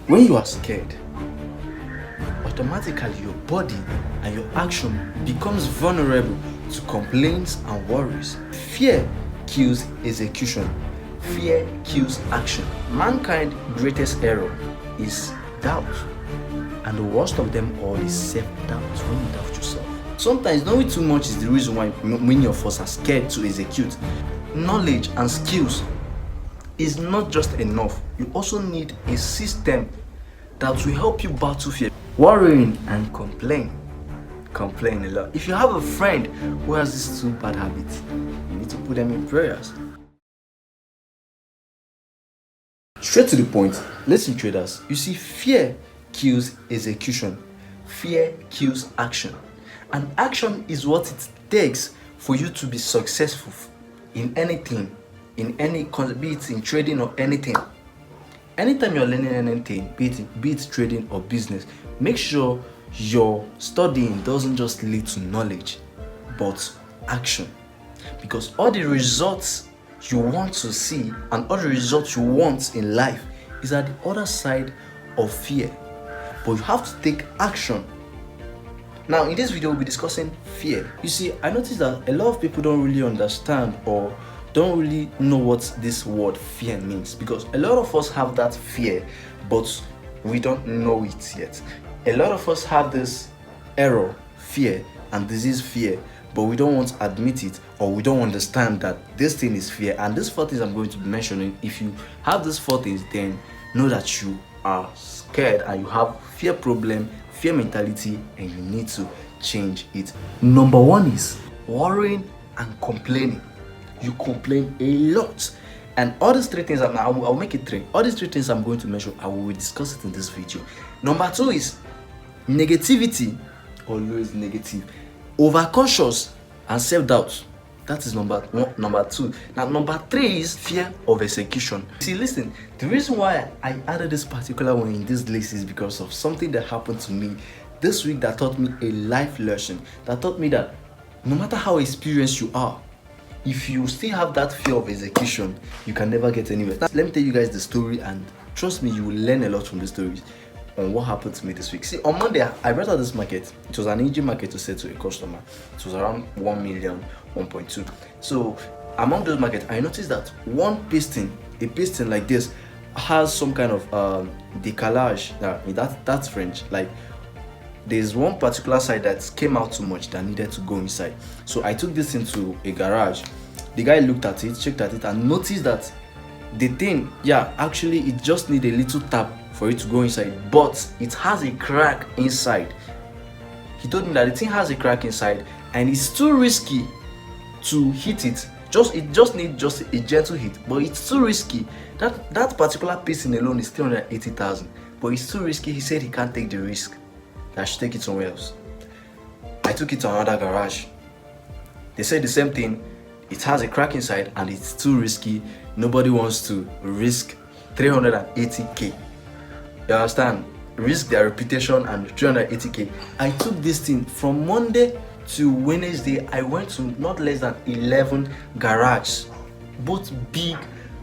When you are scared, automatically your body and your action becomes vulnerable to complaints and worries. Fear kills execution. Fear kills action. Mankind's greatest error is doubt. And the worst of them all is self-doubt, when you doubt yourself. Sometimes knowing too much is the reason why many of us are scared to execute. Knowledge and skills is not just enough. You also need a system that will help you battle fear. Worrying and complain a lot. If you have a friend who has these two bad habits, you need to put them in prayers. Straight to the point, listen traders, you see, fear kills execution. Fear kills action. And action is what it takes for you to be successful in anything, in any, be it in trading or anything. Anytime you're learning anything, be it trading or business, make sure your studying doesn't just lead to knowledge, but action. Because all the results you want to see and all the results you want in life is at the other side of fear. But you have to take action. Now, in this video, we'll be discussing fear. You see, I noticed that a lot of people don't really understand or don't really know what this word fear means, because a lot of us have that fear, but we don't know it yet. A lot of us have this error, fear, and disease fear, but we don't want to admit it, or we don't understand that this thing is fear. And these 4 things I'm going to be mentioning, if you have these 4 things, then know that you are scared and you have fear problem, fear mentality, and you need to change it. Number 1 is worrying and complaining. You complain a lot, and all these 3 things, I'll make it 3. All these 3 things I'm going to mention, I will discuss it in this video. Number 2 is negativity, always negative, overconscious, and self-doubt. That is number 2. Now, number 3 is fear of execution. See, listen, the reason why I added this particular one in this list is because of something that happened to me this week that taught me a life lesson, that taught me that no matter how experienced you are, if you still have that fear of execution, you can never get anywhere. Let me tell you guys the story, and trust me, you will learn a lot from the stories on what happened to me this week. See, on Monday, I brought out this market. It was an easy market to sell to a customer. It was around 1 million, 1.2. So among those markets, I noticed that one piston, a piston like this, has some kind of décalage. That's French. Like, there's one particular side that came out too much that needed to go inside. So I took this into a garage. The guy looked at it, checked at it, and noticed that the thing, actually it just needs a little tap for it to go inside, but it has a crack inside. He told me that the thing has a crack inside and it's too risky to hit it. It just needs a gentle hit, but it's too risky. That particular piston alone is 380,000, but it's too risky. He said he can't take the risk. I should take it somewhere else. I took it to another garage. They said the same thing. It has a crack inside and it's too risky. Nobody wants to risk 380k. You understand? Risk their reputation and 380k. I took this thing from Monday to Wednesday. I went to not less than 11 garages, both big,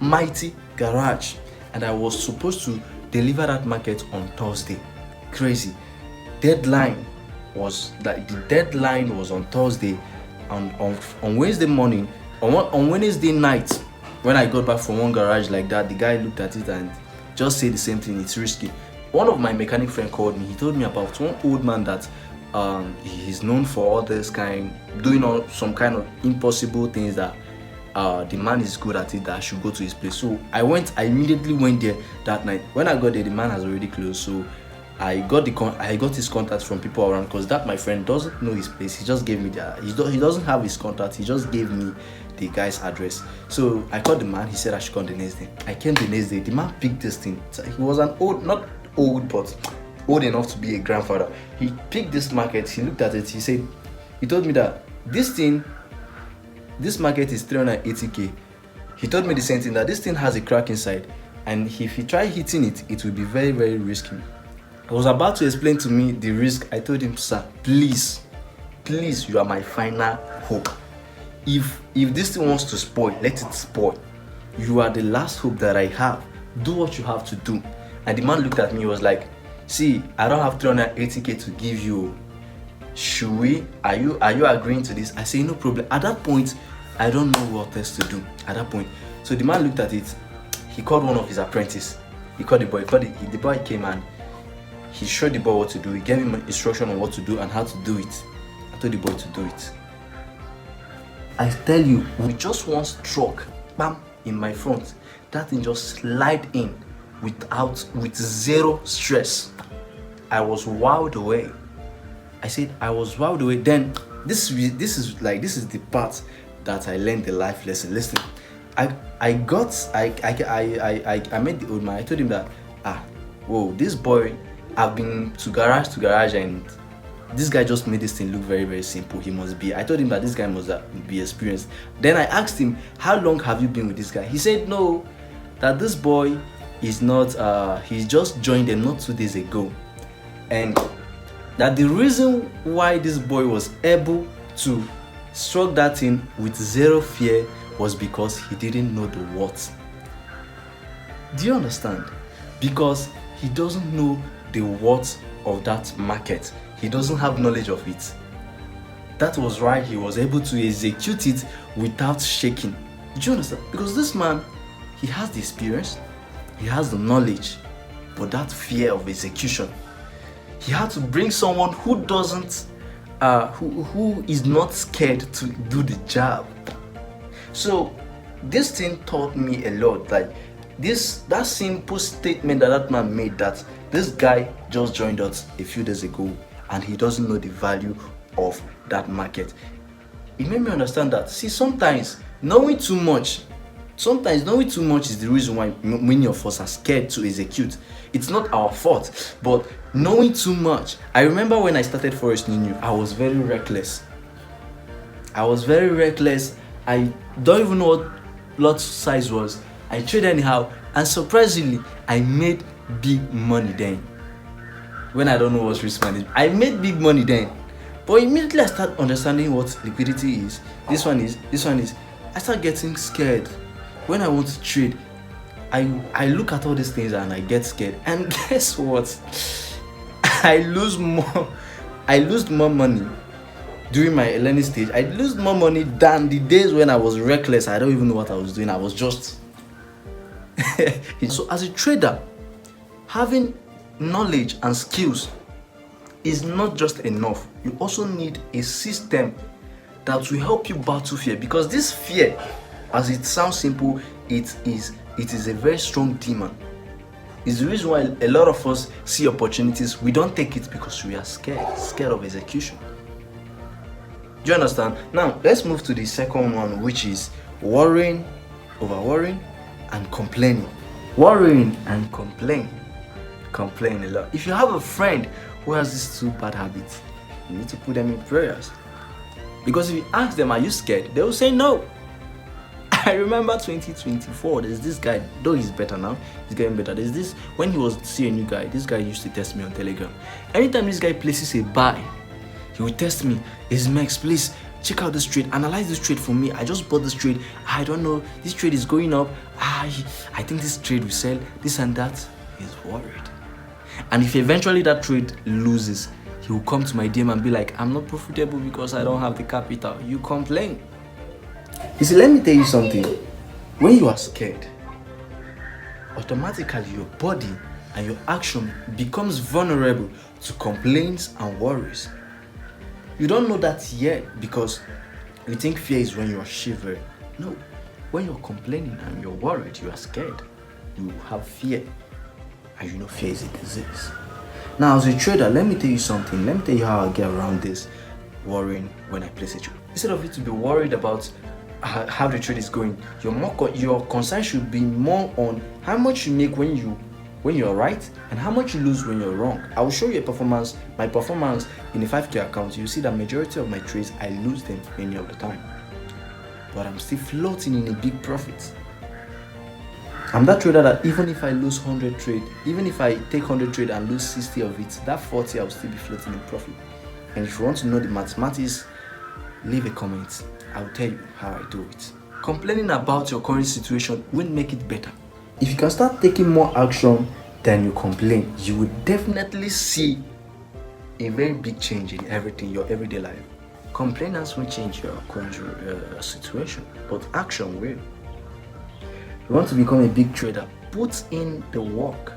mighty garage, and I was supposed to deliver that market on Thursday. Crazy. Deadline was on Thursday, and on Wednesday morning, on Wednesday night, when I got back from one garage like that, the guy looked at it and just said the same thing. It's risky. One of my mechanic friend called me. He told me about one old man that he's known for all this doing some kind of impossible things, that the man is good at it, that I should go to his place. So I immediately went there that night. When I got there, the man has already closed. So I got his contact from people around, because that my friend doesn't know his place. He just gave me he doesn't have his contact. He just gave me the guy's address. So I called the man. He said I should come the next day. I came the next day. The man picked this thing. He was not old, but old enough to be a grandfather. He picked this market. He looked at it. He told me that this market is 380k. He told me the same thing, that this thing has a crack inside, and if he try hitting it, it will be very, very risky. He was about to explain to me the risk. I told him, sir, please, you are my final hope. If this thing wants to spoil, let it spoil. You are the last hope that I have. Do what you have to do. And the man looked at me, he was like, see, I don't have 380k to give you. Should we? Are you agreeing to this? I say, no problem. At that point, I don't know what else to do at that point. So the man looked at it. He called one of his apprentices. He called the boy. The boy came and he showed the boy what to do. He gave him instruction on what to do and how to do it. I told the boy to do it. I tell you, with just one stroke, bam, in my front, that thing just slide in with zero stress. I was wowed away. I said I was wowed away. Then this is the part that I learned the life lesson. Listen, I met the old man. I told him that whoa, this boy, I've been to garage and this guy just made this thing look very, very simple. He must be. I told him that this guy must be experienced. Then I asked him, how long have you been with this guy? He said no, that this boy is not, he's just joined them not 2 days ago. And that the reason why this boy was able to stroke that thing with zero fear was because he didn't know the what. Do you understand? Because he doesn't know the what of that market. He doesn't have knowledge of it. That was why he was able to execute it without shaking. Do you understand? Because this man, he has the experience, he has the knowledge, but that fear of execution. He had to bring someone who doesn't, who is not scared to do the job. So this thing taught me a lot. Like that simple statement that man made, that this guy just joined us a few days ago and he doesn't know the value of that market. It made me understand that, see, sometimes knowing too much is the reason why many of us are scared to execute. It's not our fault, but knowing too much. I remember when I started Forest New, I was very reckless. I don't even know what lot size was. I traded anyhow, and surprisingly, I made big money then. When I don't know what's risk management, I made big money then. But immediately I start understanding what liquidity is. This one is. I start getting scared. When I want to trade, I look at all these things and I get scared. And guess what? I lose more money during my learning stage. I lose more money than the days when I was reckless. I don't even know what I was doing. I was just so as a trader, having knowledge and skills is not just enough. You also need a system that will help you battle fear, because this fear, as it sounds simple, it is a very strong demon. It's the reason why a lot of us see opportunities, we don't take it because we are scared of execution. Do you understand? Now let's move to the second one, which is worrying, over-worrying, and complaining. Worrying and complain a lot. If you have a friend who has these two bad habits, you need to put them in prayers. Because if you ask them, are you scared? They will say no. I remember 2024, there's this guy, though he's better now, he's getting better. There's this, when he was seeing a new guy, this guy used to test me on Telegram. Anytime this guy places a buy, he will test me. Max, please check out this trade, analyze this trade for me. I just bought this trade. I don't know, this trade is going up. I think this trade will sell, this and that. He's worried. And if eventually that trade loses, he will come to my DM and be like, I'm not profitable because I don't have the capital. You complain. You see, let me tell you something. When you are scared, automatically your body and your action becomes vulnerable to complaints and worries. You don't know that yet because you think fear is when you are shivering. No, when you're complaining and you're worried, you are scared. You have fear. And you know fear is a disease. Now, as a trader, let me tell you something. Let me tell you how I get around this worrying when I place a trade. Instead of you to be worried about how the trade is going, your concern should be more on how much you make when you're right and how much you lose when you're wrong. I will show you my performance in a 5K account. You see that majority of my trades, I lose them many of the time, but I'm still floating in a big profit. I'm that trader that even if I lose 100 trade, even if I take 100 trade and lose 60 of it, that 40 I'll still be floating in profit. And if you want to know the mathematics, leave a comment. I'll tell you how I do it. Complaining about your current situation will make it better. If you can start taking more action then you complain, you will definitely see a very big change in everything, your everyday life. Complainants will change your situation, but action will. You want to become a big trader, put in the work.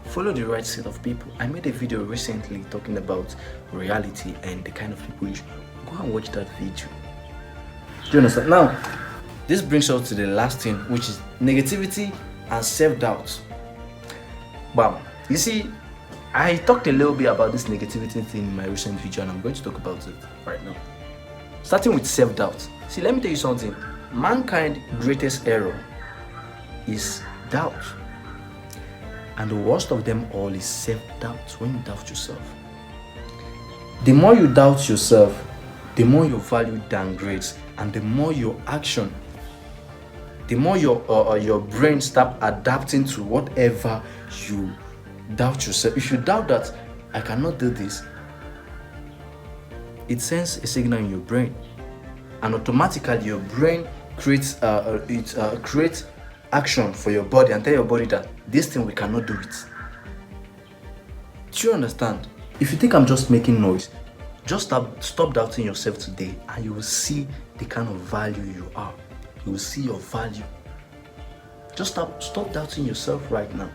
Follow the right set of people. I made a video recently talking about reality and the kind of people you should go and watch that video. Do you understand? Now, this brings us to the last thing, which is negativity and self-doubt. Bam. You see, I talked a little bit about this negativity thing in my recent video, and I'm going to talk about it right now. Starting with self-doubt. See, let me tell you something. Mankind's greatest error is doubt. And the worst of them all is self-doubt, when you doubt yourself. The more you doubt yourself, the more your value downgrades, and the more your action, the more your brain start adapting to whatever you doubt yourself. If you doubt that I cannot do this, it sends a signal in your brain, and automatically your brain creates action for your body and tell your body that this thing we cannot do it. Do you understand? If you think I'm just making noise, just stop doubting yourself today, and you will see the kind of value you are. You will see your value. Just stop doubting yourself right now.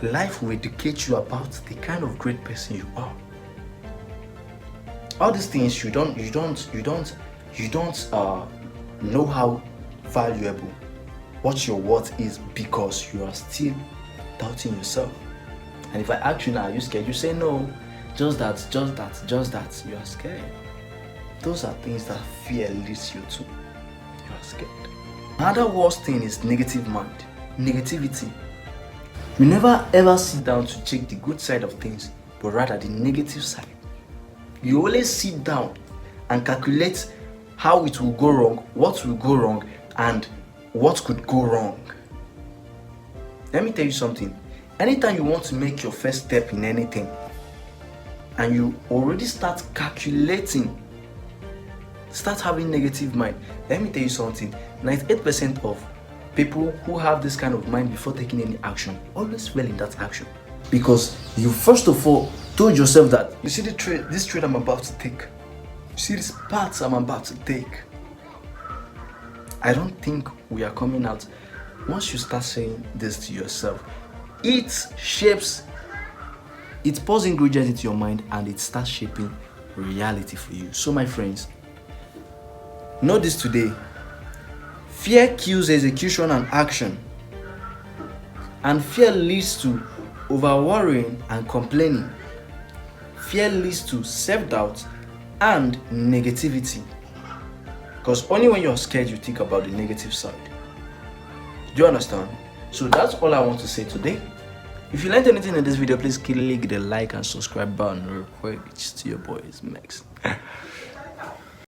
Life will educate you about the kind of great person you are. All these things you don't know how valuable what your worth is, because you are still doubting yourself. And if I ask you now, are you scared? You say no, just that. You are scared. Those are things that fear leads you to. You are scared. Another worst thing is negative mind, negativity. You never ever sit down to check the good side of things, but rather the negative side. You always sit down and calculate how it will go wrong, what will go wrong, and what could go wrong. Let me tell you something. Anytime you want to make your first step in anything, and you already start calculating, start having negative mind, let me tell you something. 98% of people who have this kind of mind before taking any action always fail in that action, because you first of all told yourself that, you see this trade I'm about to take, you see this path I'm about to take. I don't think we are coming out. Once you start saying this to yourself, it pours ingredients into your mind, and it starts shaping reality for you. So my friends, know this today. Fear kills execution and action, and fear leads to over-worrying and complaining. Fear leads to self-doubt and negativity, because only when you're scared you think about the negative side. Do you understand? So that's all I want to say today. If you learned anything in this video, please click the like and subscribe button real quick. It's to your boys, Max.